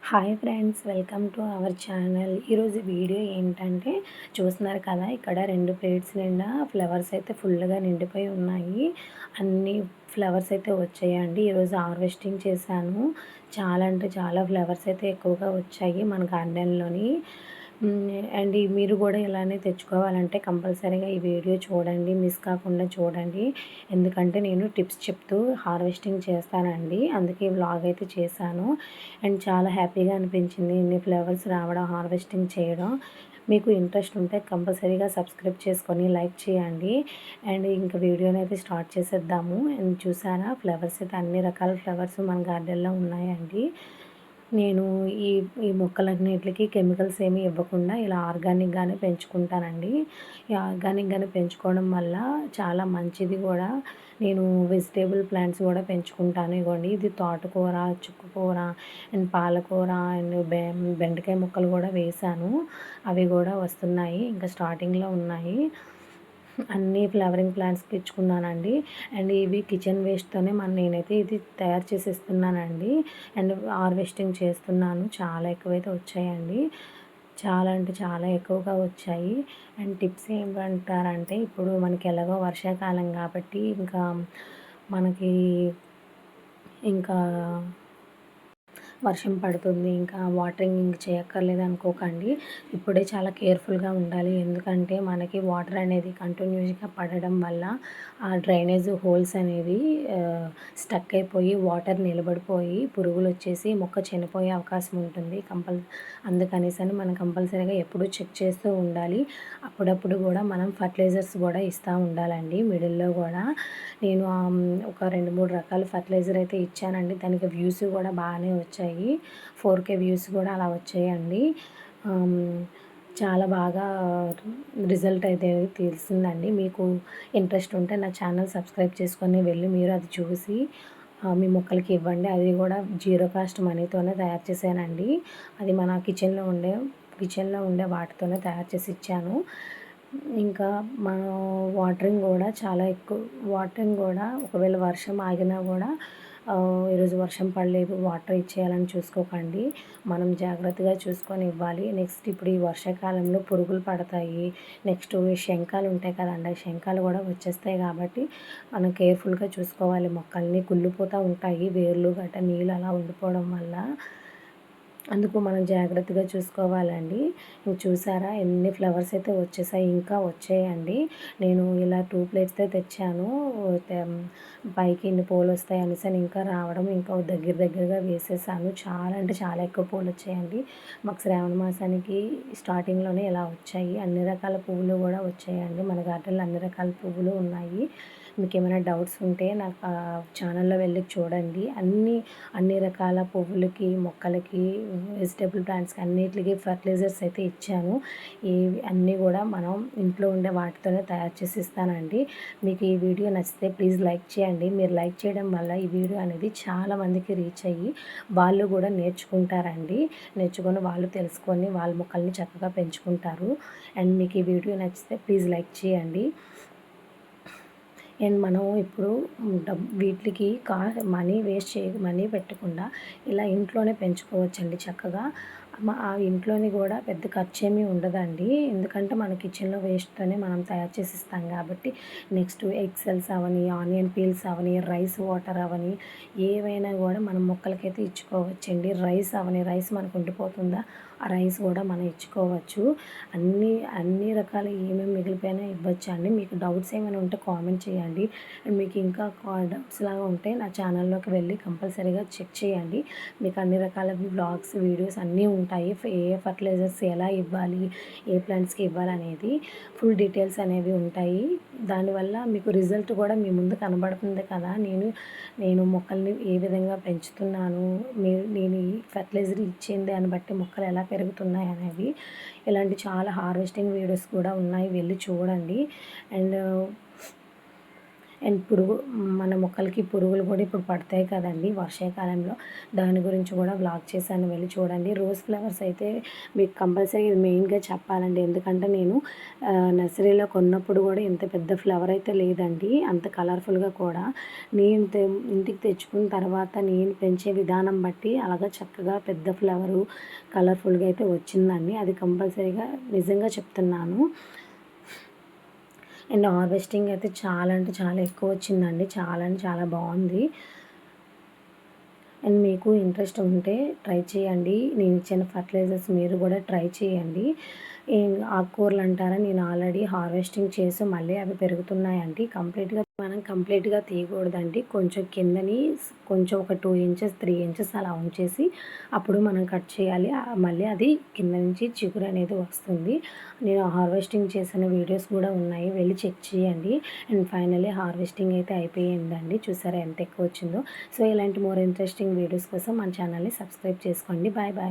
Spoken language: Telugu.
Hi friends, welcome to our channel. ఈరోజు వీడియో ఏంటంటే చూస్తున్నారు కదా, ఇక్కడ 2 ప్లేట్స్ నిండా ఫ్లవర్స్ అయితే ఫుల్గా నిండిపోయి ఉన్నాయి. అన్ని ఫ్లవర్స్ అయితే వచ్చాయండి. ఈరోజు హార్వెస్టింగ్ చేశాను. చాలా అంటే చాలా ఫ్లవర్స్ అయితే ఎక్కువగా వచ్చాయి మన గార్డెన్లోని. అండ్ మీరు కూడా ఇలానే తెచ్చుకోవాలంటే కంపల్సరీగా ఈ వీడియో చూడండి, మిస్ కాకుండా చూడండి. ఎందుకంటే నేను టిప్స్ చెప్తూ హార్వెస్టింగ్ చేస్తానండి, అందుకే వ్లాగ్ అయితే చేశాను. అండ్ చాలా హ్యాపీగా అనిపించింది ఇన్ని ఫ్లవర్స్ రావడం, హార్వెస్టింగ్ చేయడం. మీకు ఇంట్రెస్ట్ ఉంటే కంపల్సరీగా సబ్స్క్రైబ్ చేసుకొని లైక్ చేయండి. అండ్ ఇంకా వీడియోని అయితే స్టార్ట్ చేసేద్దాము. అండ్ చూసారా, ఫ్లవర్స్ అయితే అన్ని రకాల ఫ్లవర్స్ మన గార్డెన్లో ఉన్నాయండి. నేను ఈ ఈ మొక్కలన్నిటికి కెమికల్స్ ఏమీ ఇవ్వకుండా ఇలా ఆర్గానిక్గానే పెంచుకుంటానండి. ఈ ఆర్గానిక్గానే పెంచుకోవడం వల్ల చాలా మంచిది కూడా. నేను వెజిటేబుల్ ప్లాంట్స్ కూడా పెంచుకుంటాను. ఇగోండి, ఇది తోటకూర, చుక్కకూర అండ్ పాలకూర అండ్ బెండకాయ ముక్కలు కూడా వేశాను. అవి కూడా వస్తున్నాయి, ఇంకా స్టార్టింగ్లో ఉన్నాయి. అన్నీ ఫ్లవరింగ్ ప్లాంట్స్ తెచ్చుకున్నానండి. అండ్ ఇవి కిచెన్ వేస్ట్తోనే నేనైతే ఇది తయారు చేసి ఇస్తున్నానండి. అండ్ హార్వెస్టింగ్ చేస్తున్నాను. చాలా ఎక్కువైతే వచ్చాయండి, చాలా అంటే చాలా ఎక్కువగా వచ్చాయి. అండ్ టిప్స్ ఏమంటారంటే, ఇప్పుడు మనకి ఎలాగో వర్షాకాలం కాబట్టి మనకి ఇంకా వర్షం పడుతుంది, ఇంకా వాటరింగ్ ఇంక చేయక్కర్లేదు అనుకోకండి. ఇప్పుడే చాలా కేర్ఫుల్గా ఉండాలి. ఎందుకంటే మనకి వాటర్ అనేది కంటిన్యూస్గా పడడం వల్ల ఆ డ్రైనేజ్ హోల్స్ అనేవి స్టక్ అయిపోయి వాటర్ నిలబడిపోయి పురుగులు వచ్చేసి మొక్క చనిపోయే అవకాశం ఉంటుంది. అందుకనేసని మనం కంపల్సరీగా ఎప్పుడూ చెక్ చేస్తూ ఉండాలి. అప్పుడప్పుడు కూడా మనం ఫర్టిలైజర్స్ కూడా ఇస్తూ ఉండాలండి. మిడిల్లో కూడా నేను ఒక 2-3 రకాల ఫర్టిలైజర్ అయితే ఇచ్చానండి. దానికి వ్యూస్ కూడా బాగానే వచ్చాయి. 4K వ్యూస్ కూడా అలా వచ్చాయండి. చాలా బాగా రిజల్ట్ అయితే తెలిసిందండి. మీకు ఇంట్రెస్ట్ ఉంటే నా ఛానల్ సబ్స్క్రైబ్ చేసుకొని వెళ్ళి మీరు అది చూసి మీ మొక్కలకి ఇవ్వండి. అది కూడా జీరో కాస్ట్ మనీతోనే తయారు చేశానండి. అది మన కిచెన్లో ఉండే వాటితోనే తయారు చేసి ఇచ్చాను. ఇంకా మనం వాటరింగ్ కూడా ఒకవేళ వర్షం ఆగినా కూడా ఈరోజు వర్షం పడలేదు, వాటర్ ఇచ్చేయాలని చూసుకోకండి. మనం జాగ్రత్తగా చూసుకొని ఇవ్వాలి. నెక్స్ట్ ఇప్పుడు ఈ వర్షాకాలంలో పురుగులు పడతాయి. నెక్స్ట్ శంఖాలు ఉంటాయి కదండి, ఆ శంఖాలు కూడా వచ్చేస్తాయి. కాబట్టి మనం కేర్ఫుల్గా చూసుకోవాలి. మొక్కల్ని కుళ్ళిపోతూ ఉంటాయి, వేర్లు గట్రా నీళ్ళు అలా ఉండిపోవడం వల్ల. అందుకు మనం జాగ్రత్తగా చూసుకోవాలండి. చూసారా, ఎన్ని ఫ్లవర్స్ అయితే వచ్చేసాయి, ఇంకా వచ్చాయండి. నేను ఇలా 2 ప్లేట్స్తో తెచ్చాను. పైకి ఇన్ని పూలు వస్తాయి అనేసి ఇంకా రావడం, ఇంకా దగ్గరగా వేసేసాను. చాలా అంటే చాలా ఎక్కువ పూలు వచ్చాయండి. మాకు శ్రావణ మాసానికి స్టార్టింగ్లోనే ఇలా వచ్చాయి. అన్ని రకాల పువ్వులు కూడా వచ్చాయండి. మన గార్డెన్లో అన్ని రకాల పువ్వులు ఉన్నాయి. మీకు ఏమైనా డౌట్స్ ఉంటే నాకు ఛానల్లో వెళ్ళి చూడండి. అన్ని రకాల పువ్వులకి, మొక్కలకి, వెజిటేబుల్ ప్లాంట్స్కి అన్నిటికి ఫర్టిలైజర్స్ అయితే ఇచ్చాను. అన్నీ కూడా మనం ఇంట్లో ఉండే వాటితోనే తయారు చేసి ఇస్తానండి. మీకు ఈ వీడియో నచ్చితే ప్లీజ్ లైక్ చేయండి. మీరు లైక్ చేయడం వల్ల ఈ వీడియో అనేది చాలా మందికి రీచ్ అయ్యి వాళ్ళు కూడా నేర్చుకుంటారండి. నేర్చుకొని వాళ్ళు తెలుసుకొని వాళ్ళ మొక్కల్ని చక్కగా పెంచుకుంటారు. అండ్ మీకు ఈ వీడియో నచ్చితే ప్లీజ్ లైక్ చేయండి. అండ్ మనం ఇప్పుడు వీటికి మనీ పెట్టకుండా ఇలా ఇంట్లోనే పెంచుకోవచ్చండి చక్కగా. ఆ ఇంట్లోని కూడా పెద్ద ఖర్చు ఏమీ ఉండదండి. ఎందుకంటే మన కిచెన్లో వేస్ట్తోనే మనం తయారు చేసి ఇస్తాం కాబట్టి. నెక్స్ట్ ఎగ్ సెల్స్ అవని, ఆనియన్ పీల్స్ అవని, రైస్ వాటర్ అవని, ఏవైనా కూడా మనం మొక్కలకైతే ఇచ్చుకోవచ్చండి. రైస్ మనకు ఉండిపోతుందా, ఆ రైస్ కూడా మనం ఇచ్చుకోవచ్చు. అన్ని రకాల ఏమేమి మిగిలిపోయినా ఇవ్వచ్చు అండి. మీకు డౌట్స్ ఏమైనా ఉంటే కామెంట్ చేయండి. అండ్ మీకు ఇంకా డౌట్స్ లాగా ఉంటే నా ఛానల్లోకి వెళ్ళి కంపల్సరీగా చెక్ చేయండి. మీకు అన్ని రకాల వ్లాగ్స్, వీడియోస్ అన్నీ ఉంటాయి. ఏ ఫర్టిలైజర్స్ ఎలా ఇవ్వాలి, ఏ ప్లాంట్స్కి ఇవ్వాలనేది ఫుల్ డీటెయిల్స్ అనేవి ఉంటాయి. దానివల్ల మీకు రిజల్ట్ కూడా మీ ముందు కనబడుతుంది కదా. నేను మొక్కల్ని ఏ విధంగా పెంచుతున్నాను, నేను ఈ ఫర్టిలైజర్ ఇచ్చింది దాన్ని బట్టి మొక్కలు ఎలా పెరుగుతున్నాయి అనేవి, ఇలాంటి చాలా హార్వెస్టింగ్ వీడియోస్ కూడా ఉన్నాయి, వెళ్ళి చూడండి. అండ్ మన మొక్కలకి పురుగులు కూడా ఇప్పుడు పడతాయి కదండి వర్షాకాలంలో, దాని గురించి కూడా వ్లాగ్ చేశాను, వెళ్ళి చూడండి. రోజ్ ఫ్లవర్స్ అయితే మీకు కంపల్సరీ ఇది మెయిన్గా చెప్పాలండి, ఎందుకంటే నేను నర్సరీలో కొన్నప్పుడు కూడా ఇంత పెద్ద ఫ్లవర్ అయితే లేదండి, అంత కలర్ఫుల్గా కూడా. నేను ఇంటికి తెచ్చుకున్న తర్వాత నేను పెంచే విధానం బట్టి అలాగా చక్కగా పెద్ద ఫ్లవరు కలర్ఫుల్గా అయితే వచ్చిందండి, అది కంపల్సరీగా నిజంగా చెప్తున్నాను. అండ్ హార్వెస్టింగ్ అయితే చాలా అంటే చాలా ఎక్కువ వచ్చిందండి, చాలా అంటే చాలా బాగుంది. అండ్ మీకు ఇంట్రెస్ట్ ఉంటే ట్రై చేయండి, నేను ఇచ్చిన ఫర్టిలైజర్స్ మీరు కూడా ట్రై చేయండి. ఆకుకూరలు అంటారా, నేను ఆల్రెడీ హార్వెస్టింగ్ చేసి మళ్ళీ అవి పెరుగుతున్నాయండి. కంప్లీట్గా తీయకూడదండి, కొంచెం కిందని కొంచెం ఒక 2 ఇంచెస్ 3 ఇంచెస్ అలా ఉంచేసి అప్పుడు మనం కట్ చేయాలి, మళ్ళీ అది కింద నుంచి చిగురు అనేది వస్తుంది. నేను హార్వెస్టింగ్ చేసిన వీడియోస్ కూడా ఉన్నాయి, వెళ్ళి చెక్ చేయండి. అండ్ ఫైనల్లీ హార్వెస్టింగ్ అయితే అయిపోయిందండి, చూసారా ఎంత ఎక్కువ వచ్చిందో. సో ఇలాంటి మోర్ ఇంట్రెస్టింగ్ వీడియోస్ కోసం మన ఛానల్ని సబ్స్క్రైబ్ చేసుకోండి. Bye bye.